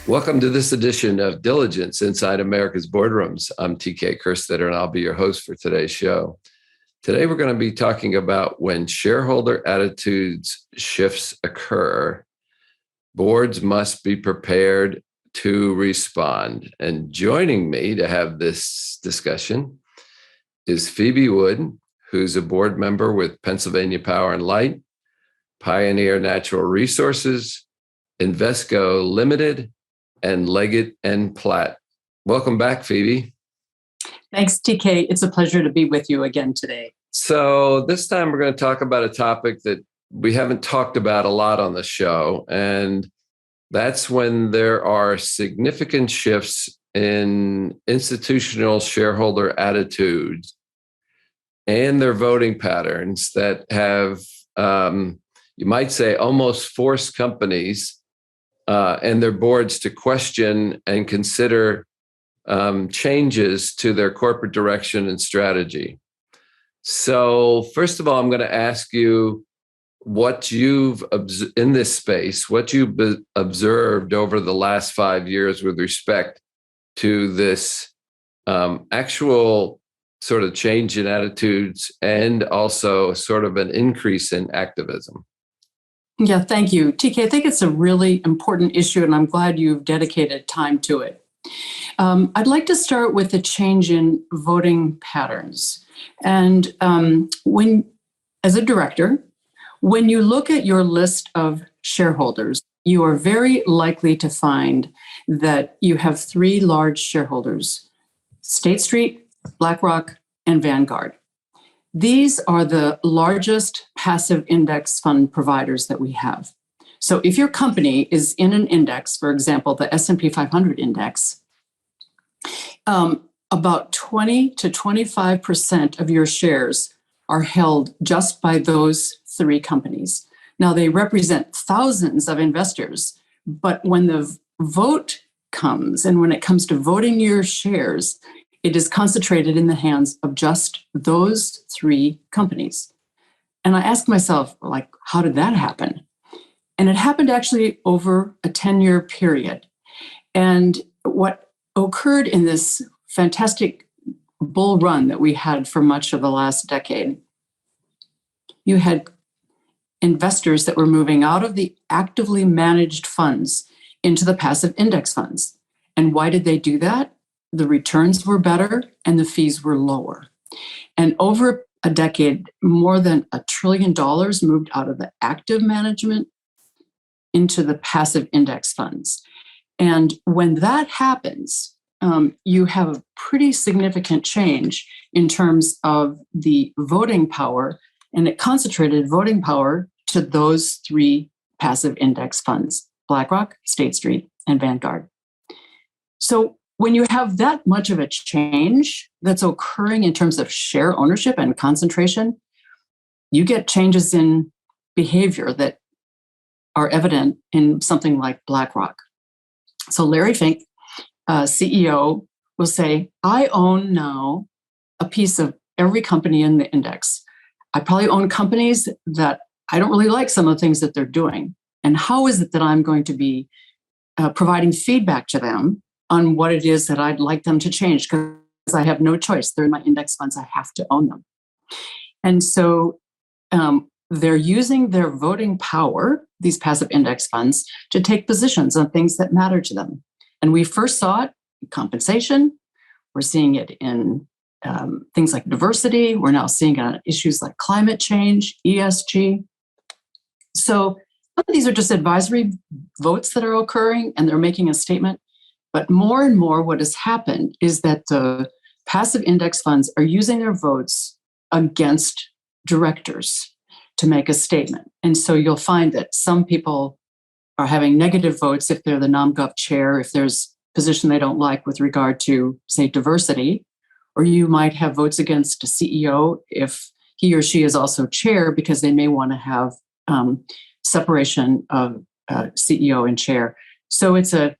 Welcome to this edition of Diligence Inside America's Boardrooms. I'm TK Kerstetter, and I'll be your host for today's show. Today, we're going to be talking about when shareholder attitudes shifts occur, boards must be prepared to respond. And joining me to have this discussion is Phoebe Wood, who's a board member with Pennsylvania Power and Light, Pioneer Natural Resources, Invesco Limited, and Leggett and Platt. Welcome back, Phoebe. Thanks, TK. It's a pleasure to be with you again today. So this time we're going to talk about a topic that we haven't talked about a lot on the show, and that's when there are significant shifts in institutional shareholder attitudes and their voting patterns that have, you might say, almost forced companies and their boards to question and consider changes to their corporate direction and strategy. So first of all, I'm going to ask you what you've in this space, what you've observed over the last 5 years with respect to this actual sort of change in attitudes and also sort of an increase in activism. Yeah, thank you, TK. I think it's a really important issue, and I'm glad you've dedicated time to it. I'd like to start with the change in voting patterns. And as a director, when you look at your list of shareholders, you are very likely to find that you have three large shareholders: State Street, BlackRock, and Vanguard. These are the largest passive index fund providers that we have. So if your company is in an index, for example, the S&P 500 index, about 20 to 25% of your shares are held just by those three companies. Now, they represent thousands of investors, but when the vote comes, and when it comes to voting your shares, it is concentrated in the hands of just those three companies. And I asked myself, how did that happen? And it happened actually over a 10-year period. And what occurred in this fantastic bull run that we had for much of the last decade, you had investors that were moving out of the actively managed funds into the passive index funds. And why did they do that? The returns were better and the fees were lower. And over a decade, more than $1 trillion moved out of the active management into the passive index funds. And when that happens, you have a pretty significant change in terms of the voting power, and it concentrated voting power to those three passive index funds: BlackRock, State Street, and Vanguard. So when you have that much of a change that's occurring in terms of share ownership and concentration, you get changes in behavior that are evident in something like BlackRock. So Larry Fink, CEO, will say, I own now a piece of every company in the index. I probably own companies that I don't really like some of the things that they're doing. And how is it that I'm going to be providing feedback to them on what it is that I'd like them to change? Because I have no choice. They're in my index funds. I have to own them. And so they're using their voting power, these passive index funds, to take positions on things that matter to them. And we first saw it in compensation. We're seeing it in things like diversity. We're now seeing it on issues like climate change, ESG. So some of these are just advisory votes that are occurring, and they're making a statement. But more and more, what has happened is that the passive index funds are using their votes against directors to make a statement. And so you'll find that some people are having negative votes if they're the nom-gov chair, if there's a position they don't like with regard to, say, diversity, or you might have votes against a CEO if he or she is also chair, because they may want to have separation of CEO and chair. So it's a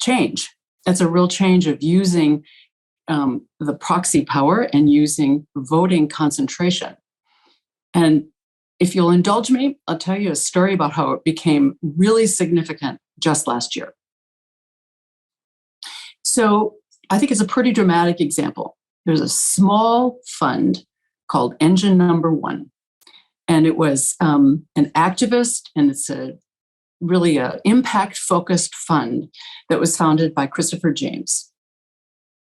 change. That's a real change of using the proxy power and using voting concentration. And if you'll indulge me, I'll tell you a story about how it became really significant just last year. So I think it's a pretty dramatic example. There's a small fund called Engine Number One, and it was an activist, and it's really a impact-focused fund that was founded by Christopher James.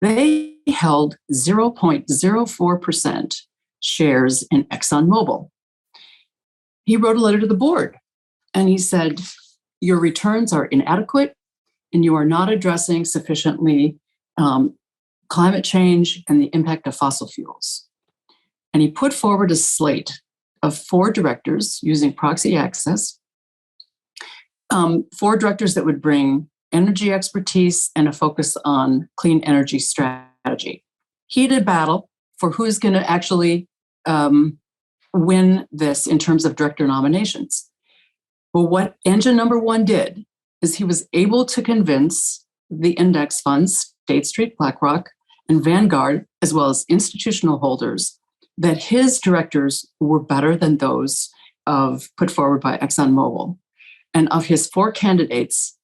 They held 0.04% shares in ExxonMobil. He wrote a letter to the board, and he said, your returns are inadequate, and you are not addressing sufficiently climate change and the impact of fossil fuels. And he put forward a slate of 4 directors using proxy access, 4 directors that would bring energy expertise and a focus on clean energy strategy. Heated battle for who's going to actually win this in terms of director nominations. Well, what Engine Number One did is he was able to convince the index funds, State Street, BlackRock, and Vanguard, as well as institutional holders, that his directors were better than those put forward by ExxonMobil. And of his 4 candidates,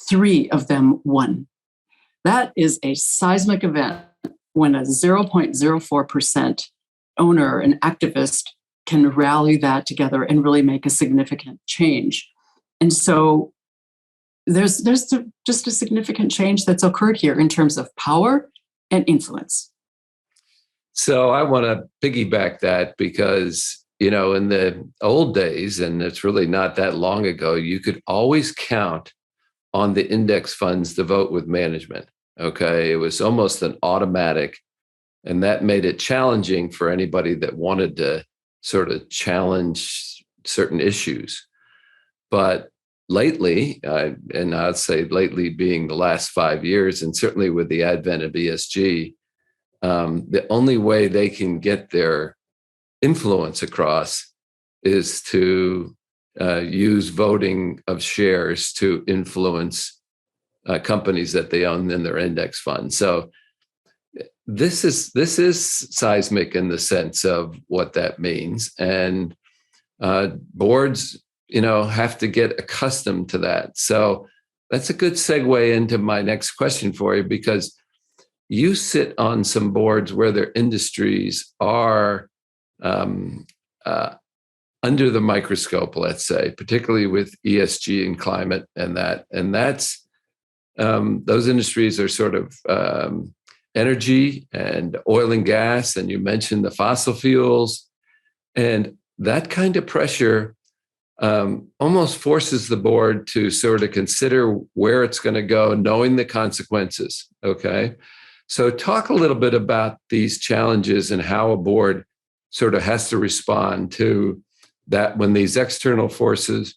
3 of them won. That is a seismic event when a 0.04% owner, an activist, can rally that together and really make a significant change. And so there's just a significant change that's occurred here in terms of power and influence. So I want to piggyback that because, in the old days, and it's really not that long ago, you could always count on the index funds to vote with management. Okay. It was almost an automatic, and that made it challenging for anybody that wanted to sort of challenge certain issues. But lately, and I'd say lately being the last 5 years, and certainly with the advent of ESG, the only way they can get their influence across is to use voting of shares to influence companies that they own in their index fund. So this is seismic in the sense of what that means, and boards, have to get accustomed to that. So that's a good segue into my next question for you, because you sit on some boards where their industries are under the microscope, let's say, particularly with ESG and climate and that's those industries are sort of energy and oil and gas, and you mentioned the fossil fuels, and that kind of pressure almost forces the board to sort of consider where it's going to go, knowing the consequences. Okay. So talk a little bit about these challenges and how a board sort of has to respond to that when these external forces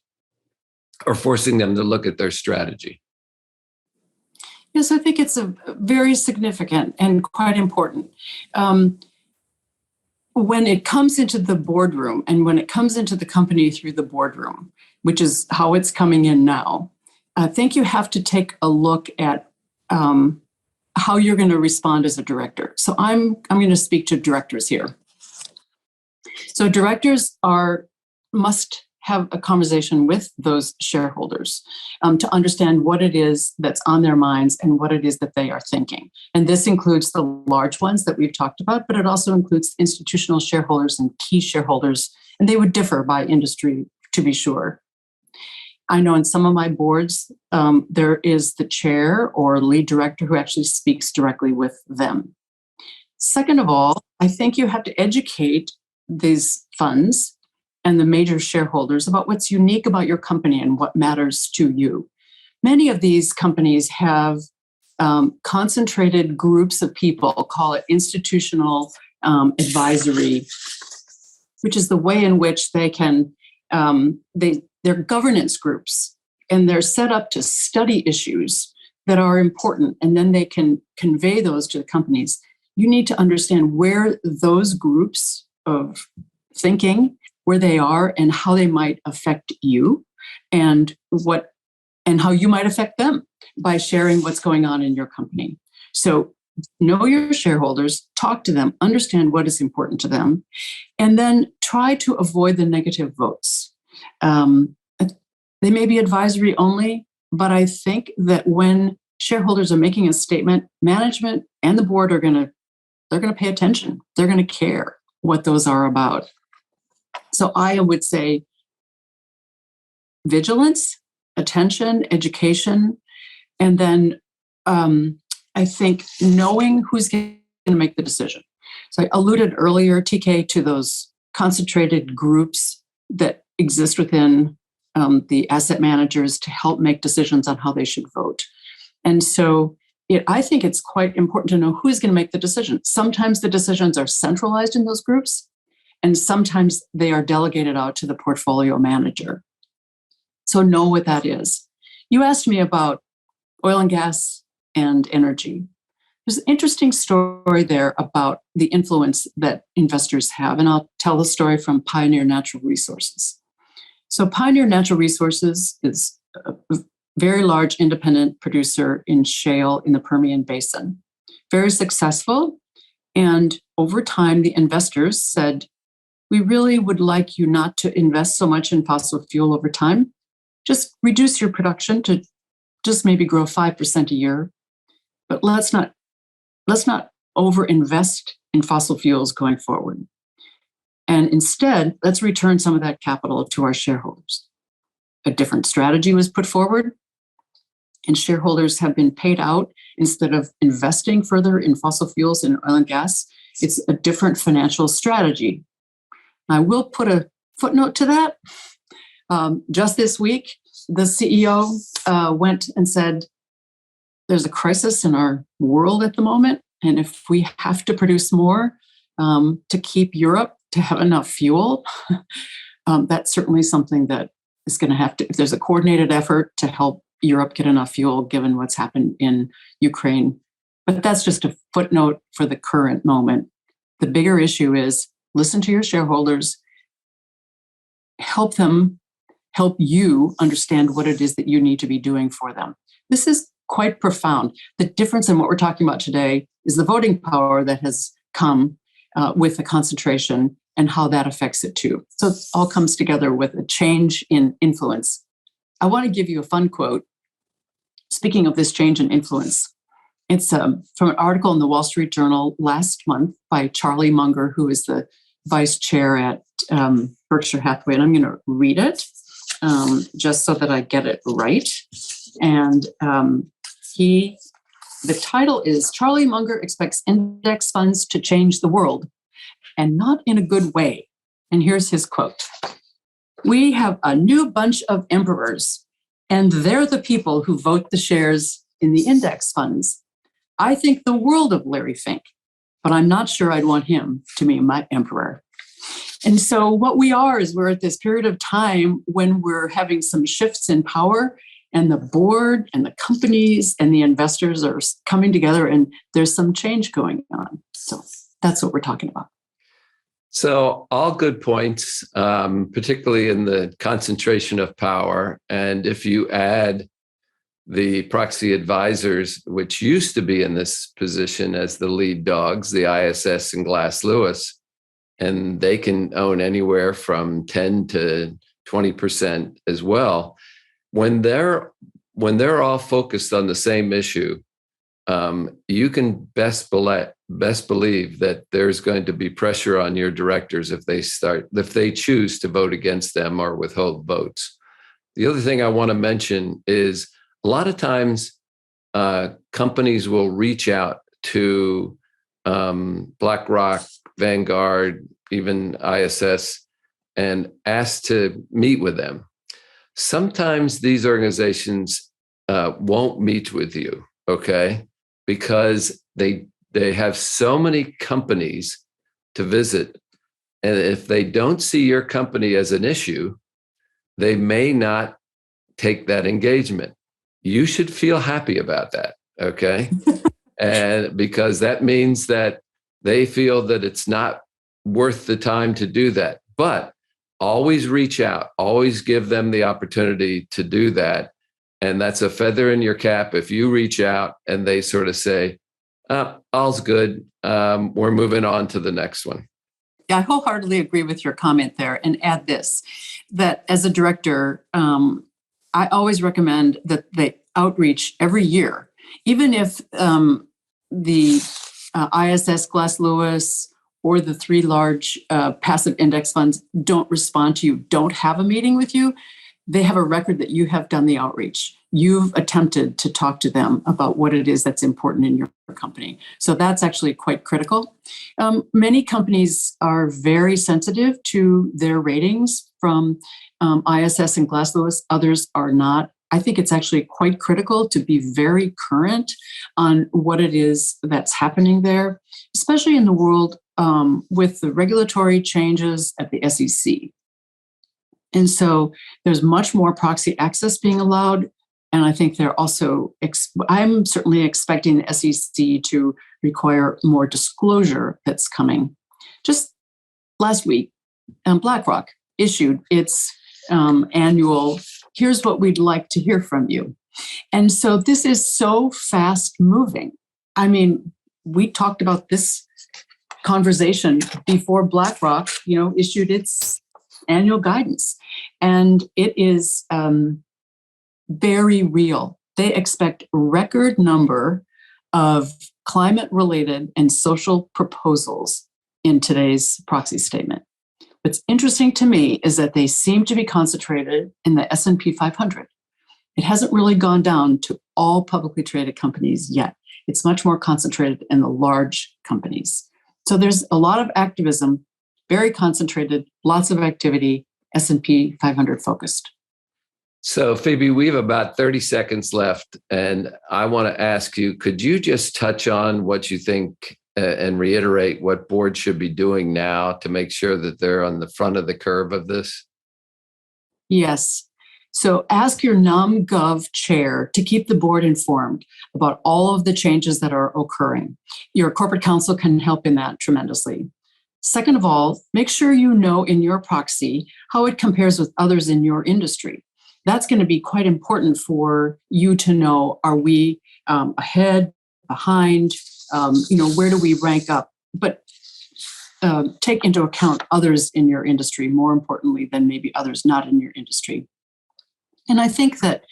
are forcing them to look at their strategy. Yes, I think it's a very significant and quite important. When it comes into the boardroom and when it comes into the company through the boardroom, which is how it's coming in now, I think you have to take a look at how you're going to respond as a director. So I'm going to speak to directors here. So directors must have a conversation with those shareholders to understand what it is that's on their minds and what it is that they are thinking. And this includes the large ones that we've talked about, but it also includes institutional shareholders and key shareholders, and they would differ by industry, to be sure. I know in some of my boards, there is the chair or lead director who actually speaks directly with them. Second of all, I think you have to educate these funds and the major shareholders about what's unique about your company and what matters to you. Many of these companies have concentrated groups of people, call it institutional advisory, which is the way in which they can, they're governance groups, and they're set up to study issues that are important, and then they can convey those to the companies. You need to understand where those groups of thinking, where they are and how they might affect you, and how you might affect them by sharing what's going on in your company. So know your shareholders, talk to them, understand what is important to them, and then try to avoid the negative votes. They may be advisory only, but I think that when shareholders are making a statement, management and the board they're going to pay attention. They're going to care what those are about. So I would say vigilance, attention, education, and then I think knowing who's going to make the decision. So I alluded earlier, TK, to those concentrated groups that exist within the asset managers to help make decisions on how they should vote. And so I think it's quite important to know who's going to make the decision. Sometimes the decisions are centralized in those groups, and sometimes they are delegated out to the portfolio manager. So know what that is. You asked me about oil and gas and energy. There's an interesting story there about the influence that investors have, and I'll tell the story from Pioneer Natural Resources. So Pioneer Natural Resources is a very large independent producer in shale in the Permian Basin. Very successful. And over time, the investors said, we really would like you not to invest so much in fossil fuel over time. Just reduce your production to just maybe grow 5% a year. But let's not overinvest in fossil fuels going forward. And instead, let's return some of that capital to our shareholders. A different strategy was put forward, and shareholders have been paid out instead of investing further in fossil fuels and oil and gas. It's a different financial strategy. I will put a footnote to that. Just this week, the CEO went and said, there's a crisis in our world at the moment, and if we have to produce more to keep Europe to have enough fuel, that's certainly something that is going to have to, if there's a coordinated effort to help Europe get enough fuel, given what's happened in Ukraine. But that's just a footnote for the current moment. The bigger issue is listen to your shareholders, help you understand what it is that you need to be doing for them. This is quite profound. The difference in what we're talking about today is the voting power that has come with the concentration and how that affects it too. So it all comes together with a change in influence. I want to give you a fun quote. Speaking of this change in influence, it's from an article in the Wall Street Journal last month by Charlie Munger, who is the vice chair at Berkshire Hathaway. And I'm going to read it just so that I get it right. And the title is Charlie Munger expects index funds to change the world, and not in a good way. And here's his quote. We have a new bunch of emperors, and they're the people who vote the shares in the index funds. I think the world of Larry Fink, but I'm not sure I'd want him to be my emperor. And so what we are is we're at this period of time when we're having some shifts in power, and the board and the companies and the investors are coming together, and there's some change going on. So that's what we're talking about. So all good points, particularly in the concentration of power. And if you add the proxy advisors, which used to be in this position as the lead dogs, the ISS and Glass Lewis, and they can own anywhere from 10 to 20% as well. When they're all focused on the same issue, you can best believe that there's going to be pressure on your directors if they choose to vote against them or withhold votes. The other thing I want to mention is a lot of times companies will reach out to BlackRock, Vanguard, even ISS, and ask to meet with them. Sometimes these organizations won't meet with you, okay? Because they have so many companies to visit. And if they don't see your company as an issue, they may not take that engagement. You should feel happy about that, okay? And because that means that they feel that it's not worth the time to do that. But always reach out, always give them the opportunity to do that. And that's a feather in your cap if you reach out and they sort of say, all's good, we're moving on to the next one. Yeah, I wholeheartedly agree with your comment there, and add this, that as a director, I always recommend that they outreach every year Even if the ISS Glass Lewis or the three large passive index funds don't respond to you, don't have a meeting with you, they have a record that you have done the outreach. You've attempted to talk to them about what it is that's important in your company. So that's actually quite critical. Many companies are very sensitive to their ratings from ISS and Glass Lewis. Others are not. I think it's actually quite critical to be very current on what it is that's happening there, especially in the world with the regulatory changes at the SEC. And so there's much more proxy access being allowed. And I think they're also, I'm certainly expecting the SEC to require more disclosure that's coming. Just last week, BlackRock issued its annual, here's what we'd like to hear from you. And so this is so fast moving. I mean, we talked about this conversation before BlackRock, issued its annual guidance. And it is very real. They expect record number of climate-related and social proposals in today's proxy statement. What's interesting to me is that they seem to be concentrated in the S&P 500. It hasn't really gone down to all publicly traded companies yet. It's much more concentrated in the large companies. So there's a lot of activism, very concentrated, lots of activity, S&P 500 focused. So, Phoebe, we have about 30 seconds left, and I want to ask you, could you just touch on what you think and reiterate what boards should be doing now to make sure that they're on the front of the curve of this? Yes. So ask your NomGov chair to keep the board informed about all of the changes that are occurring. Your corporate counsel can help in that tremendously. Second of all, make sure you know in your proxy how it compares with others in your industry. That's going to be quite important for you to know, are we ahead, behind, where do we rank up? But take into account others in your industry, more importantly than maybe others not in your industry. And I think that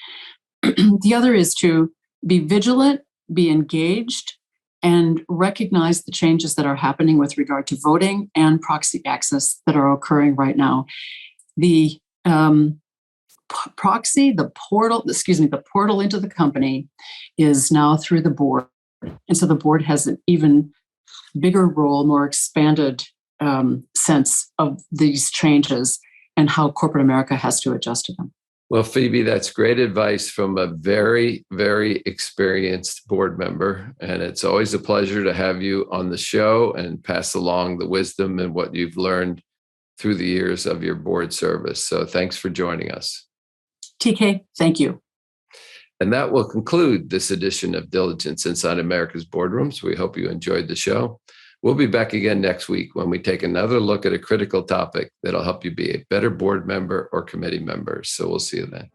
the other is to be vigilant, be engaged, and recognize the changes that are happening with regard to voting and proxy access that are occurring right now. The proxy, the portal into the company is now through the board. And so the board has an even bigger role, more expanded sense of these changes and how corporate America has to adjust to them. Well, Phoebe, that's great advice from a very, very experienced board member. And it's always a pleasure to have you on the show and pass along the wisdom and what you've learned through the years of your board service. So thanks for joining us. TK, thank you. And that will conclude this edition of Diligence Inside America's Boardrooms. We hope you enjoyed the show. We'll be back again next week when we take another look at a critical topic that'll help you be a better board member or committee member. So we'll see you then.